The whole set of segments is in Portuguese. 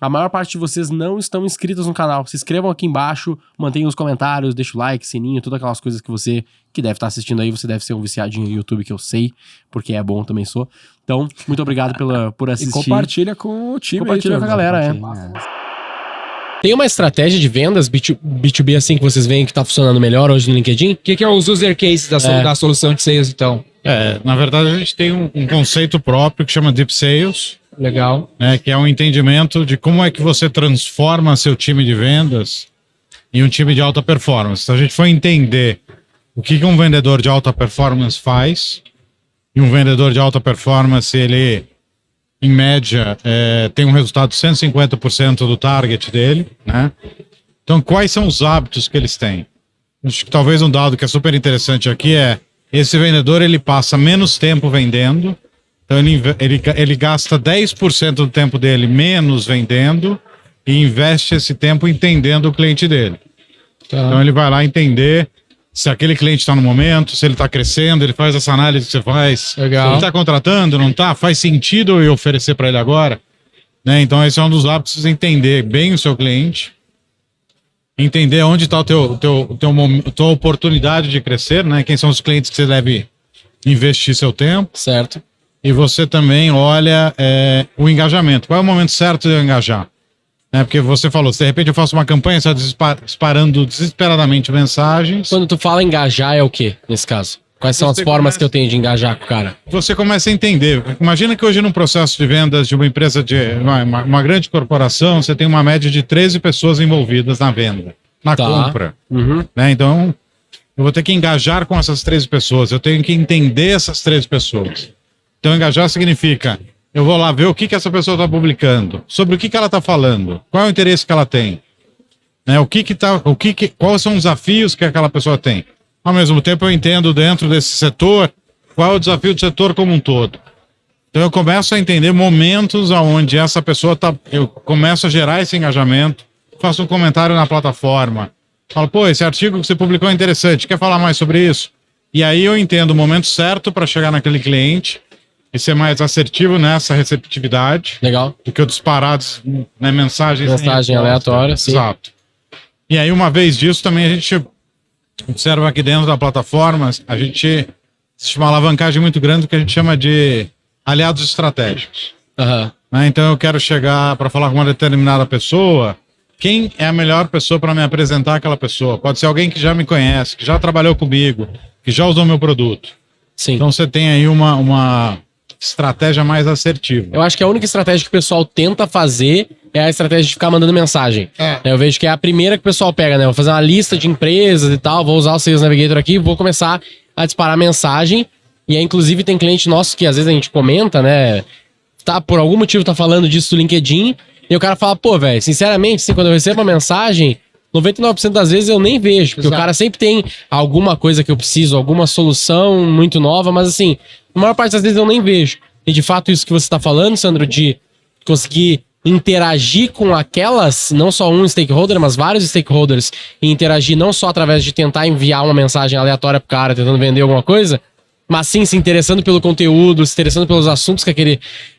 a maior parte de vocês não estão inscritos no canal. Se inscrevam aqui embaixo, mantenham os comentários, deixa o like, sininho, todas aquelas coisas que você que deve estar assistindo aí. Você deve ser um viciadinho no YouTube, que eu sei, porque é bom, também sou. Então, muito obrigado por assistir. E compartilha com o time. Compartilha aí, com a galera, Tem uma estratégia de vendas B2B assim que vocês veem que tá funcionando melhor hoje no LinkedIn? O que é os user cases da solução de sales, então? Na verdade, a gente tem um conceito próprio que chama Deep Sales. Legal. Né, que é um entendimento de como é que você transforma seu time de vendas em um time de alta performance. Então, a gente foi entender o que um vendedor de alta performance faz. E um vendedor de alta performance, ele, em média, tem um resultado de 150% do target dele, né? Então, quais são os hábitos que eles têm? Acho que talvez um dado que é super interessante aqui é esse vendedor, ele passa menos tempo vendendo. Então, ele gasta 10% do tempo dele menos vendendo e investe esse tempo entendendo o cliente dele. Tá. Então, ele vai lá entender se aquele cliente está no momento, se ele está crescendo, ele faz essa análise que você faz. Legal. Se ele está contratando, não está? Faz sentido eu oferecer para ele agora? Né? Então, esse é um dos hábitos, entender bem o seu cliente, entender onde está a tua oportunidade de crescer, né? Quem são os clientes que você deve investir seu tempo. Certo. E você também olha o engajamento. Qual é o momento certo de eu engajar? Porque você falou, se de repente eu faço uma campanha só disparando desesperadamente mensagens... Quando tu fala engajar é o quê, nesse caso? Quais são as formas que eu tenho de engajar com o cara? Você começa a entender. Imagina que hoje num processo de vendas de uma empresa, de uma grande corporação, você tem uma média de 13 pessoas envolvidas na venda, na compra. Uhum. Né? Então, eu vou ter que engajar com essas 13 pessoas. Eu tenho que entender essas 13 pessoas. Então, engajar significa, eu vou lá ver o que essa pessoa está publicando, sobre o que ela está falando, qual é o interesse que ela tem, né? Quais são os desafios que aquela pessoa tem. Ao mesmo tempo, eu entendo dentro desse setor, qual é o desafio do setor como um todo. Então, eu começo a entender momentos onde essa pessoa está, eu começo a gerar esse engajamento, faço um comentário na plataforma, falo, pô, esse artigo que você publicou é interessante, quer falar mais sobre isso? E aí eu entendo o momento certo para chegar naquele cliente, e ser mais assertivo nessa receptividade. Legal. Do que eu disparar mensagens. Mensagem aleatória, sim. Exato. E aí, uma vez disso, também a gente observa aqui dentro da plataforma, existe uma alavancagem muito grande que a gente chama de aliados estratégicos. Uhum. Né? Então, eu quero chegar para falar com uma determinada pessoa, quem é a melhor pessoa para me apresentar aquela pessoa? Pode ser alguém que já me conhece, que já trabalhou comigo, que já usou meu produto. Sim. Então, você tem aí uma estratégia mais assertiva. Eu acho que a única estratégia que o pessoal tenta fazer é a estratégia de ficar mandando mensagem. Eu vejo que é a primeira que o pessoal pega, né? Vou fazer uma lista de empresas e tal, vou usar o Sales Navigator aqui, vou começar a disparar mensagem. E aí, inclusive, tem cliente nosso que às vezes a gente comenta, né? Por algum motivo tá falando disso do LinkedIn, e o cara fala, pô, velho, sinceramente, assim, quando eu recebo uma mensagem, 99% das vezes eu nem vejo, porque o cara sempre tem alguma coisa que eu preciso, alguma solução muito nova, mas assim, a maior parte das vezes eu nem vejo. E de fato isso que você tá falando, Sandro, de conseguir interagir com aquelas, não só um stakeholder, mas vários stakeholders, e interagir não só através de tentar enviar uma mensagem aleatória pro cara, tentando vender alguma coisa, mas sim se interessando pelo conteúdo, se interessando pelos assuntos que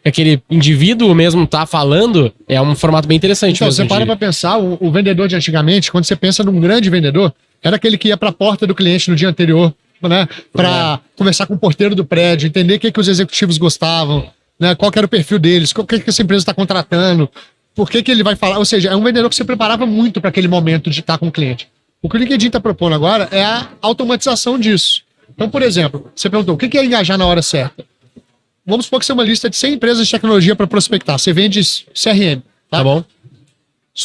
aquele indivíduo mesmo tá falando, é um formato bem interessante. Então, você para pra pensar, o vendedor de antigamente, quando você pensa num grande vendedor, era aquele que ia pra porta do cliente no dia anterior, né, pra conversar com o porteiro do prédio, entender o que os executivos gostavam, né, qual que era o perfil deles, o que essa empresa está contratando, por que ele vai falar, ou seja, é um vendedor que você preparava muito para aquele momento de estar com o cliente. O que o LinkedIn está propondo agora é a automatização disso. Então, por exemplo, você perguntou, o que é engajar na hora certa? Vamos supor que você é uma lista de 100 empresas de tecnologia para prospectar. Você vende CRM, Tá bom.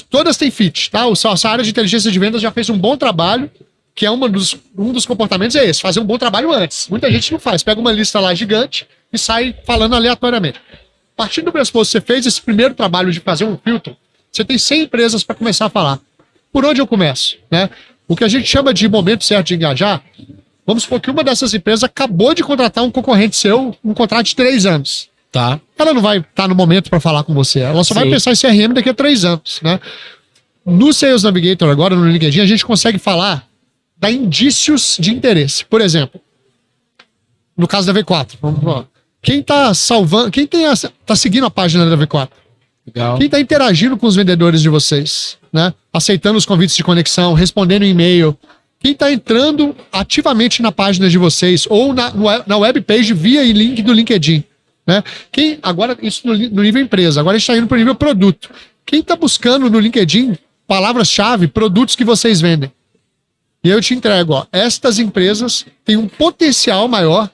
Todas têm fit, tá? Essa área de inteligência de vendas já fez um bom trabalho, que é um dos comportamentos é esse, fazer um bom trabalho antes. Muita gente não faz. Pega uma lista lá gigante e sai falando aleatoriamente. Partindo do pressuposto que você fez esse primeiro trabalho de fazer um filtro, você tem 100 empresas para começar a falar. Por onde eu começo? Né? O que a gente chama de momento certo de engajar, vamos supor que uma dessas empresas acabou de contratar um concorrente seu, um contrato de 3 anos. Tá. Ela não vai estar no momento para falar com você. Ela só vai pensar em CRM daqui a 3 anos. Né? No Sales Navigator, agora no LinkedIn, a gente consegue falar da indícios de interesse. Por exemplo, no caso da V4, vamos lá. Quem tá salvando, tá seguindo a página da V4? Legal. Quem está interagindo com os vendedores de vocês, né? Aceitando os convites de conexão, respondendo e-mail. Quem está entrando ativamente na página de vocês ou na webpage via link do LinkedIn, né? Agora, isso no nível empresa, agora a gente está indo para o nível produto. Quem está buscando no LinkedIn palavras-chave, produtos que vocês vendem? E eu te entrego, ó, estas empresas têm um potencial maior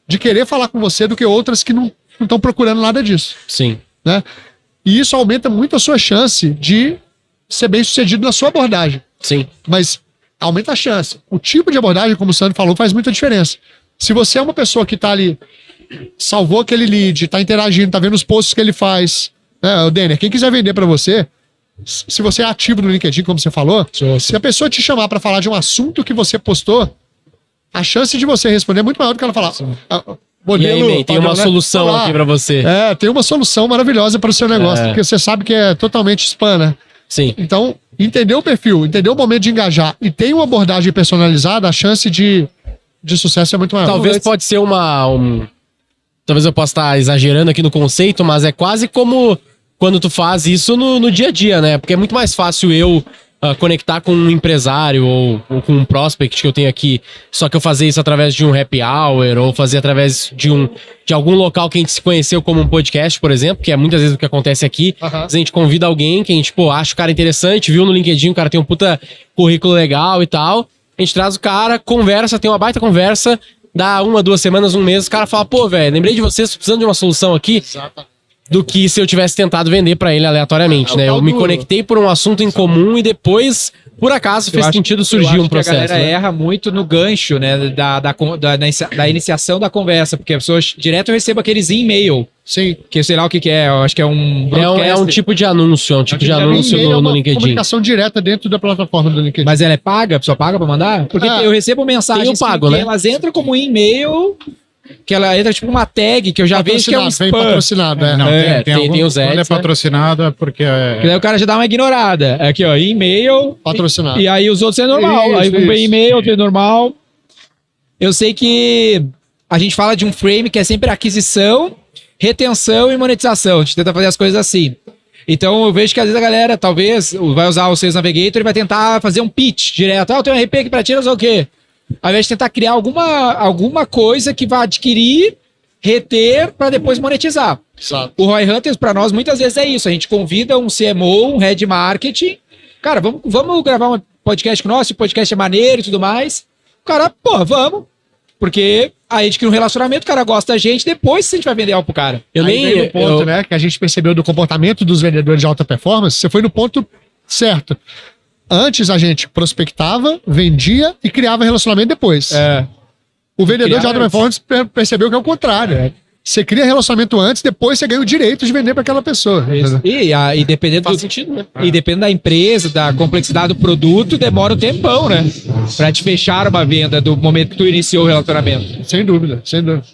de querer falar com você do que outras que não estão procurando nada disso. Sim. Né? E isso aumenta muito a sua chance de ser bem sucedido na sua abordagem. Sim. Mas aumenta a chance. O tipo de abordagem, como o Sandro falou, faz muita diferença. Se você é uma pessoa que está ali, salvou aquele lead, está interagindo, está vendo os posts que ele faz, né? O Denner, quem quiser vender para você, se você é ativo no LinkedIn, como você falou, se a pessoa te chamar para falar de um assunto que você postou, a chance de você responder é muito maior do que ela falar. Modelo, e aí, tem uma solução aqui para você. Tem uma solução maravilhosa para o seu negócio, porque você sabe que é totalmente spam, né? Sim. Então, entender o perfil, entender o momento de engajar e tem uma abordagem personalizada, a chance de sucesso é muito maior. Talvez pode ser talvez eu possa estar exagerando aqui no conceito, mas é quase como quando tu faz isso no dia a dia, né? Porque é muito mais fácil eu conectar com um empresário ou com um prospect que eu tenho aqui, só que eu fazer isso através de um happy hour ou fazer através de algum local que a gente se conheceu como um podcast, por exemplo, que é muitas vezes o que acontece aqui. A gente convida alguém que a gente, acha o cara interessante, viu no LinkedIn, o cara tem um puta currículo legal e tal, a gente traz o cara, conversa, tem uma baita conversa, dá 1, 2 semanas, um mês, o cara fala, velho, lembrei de vocês, tô precisando de uma solução aqui. Exato. Do que se eu tivesse tentado vender pra ele aleatoriamente, né? Eu me conectei por um assunto em comum e depois, por acaso, fez sentido surgir um processo. A galera erra muito no gancho, né? Da iniciação da conversa, porque a pessoa direto recebe aqueles e-mail. Sim. Que eu sei lá o que é, eu acho que é um broadcast. É um tipo de anúncio, no LinkedIn. Comunicação direta dentro da plataforma do LinkedIn. Mas ela é paga? A pessoa paga pra mandar? Porque eu recebo mensagens pago, né? Elas entram como e-mail... Que ela entra tipo uma tag que eu já vejo que é um spam. Patrocinado, tem os ads, quando é patrocinado é porque Que daí o cara já dá uma ignorada. É aqui, ó, e-mail. Patrocinado. E aí os outros é normal. Aí um e-mail, outro é normal. Eu sei que a gente fala de um frame que é sempre aquisição, retenção e monetização. A gente tenta fazer as coisas assim. Então eu vejo que às vezes a galera talvez vai usar o Sales Navigator e vai tentar fazer um pitch direto. Eu tenho um RP aqui pra ti, não sei o quê. Ao invés de tentar criar alguma coisa que vá adquirir, reter, para depois monetizar. Exato. O Roy Hunters, para nós, muitas vezes é isso. A gente convida um CMO, um Head Marketing. Cara, vamos gravar um podcast com nós, esse podcast é maneiro e tudo mais. O cara, vamos. Porque aí a gente cria um relacionamento, o cara gosta da gente, depois a gente vai vender algo pro cara. No ponto, né, que a gente percebeu do comportamento dos vendedores de alta performance, você foi no ponto certo. Antes a gente prospectava, vendia e criava relacionamento depois. O vendedor de alta performance percebeu que é o contrário. Você cria relacionamento antes, depois você ganha o direito de vender para aquela pessoa. E dependendo Faz sentido, né? E dependendo da empresa, da complexidade do produto, demora um tempão, né? Pra te fechar uma venda do momento que tu iniciou o relacionamento. Sem dúvida, sem dúvida.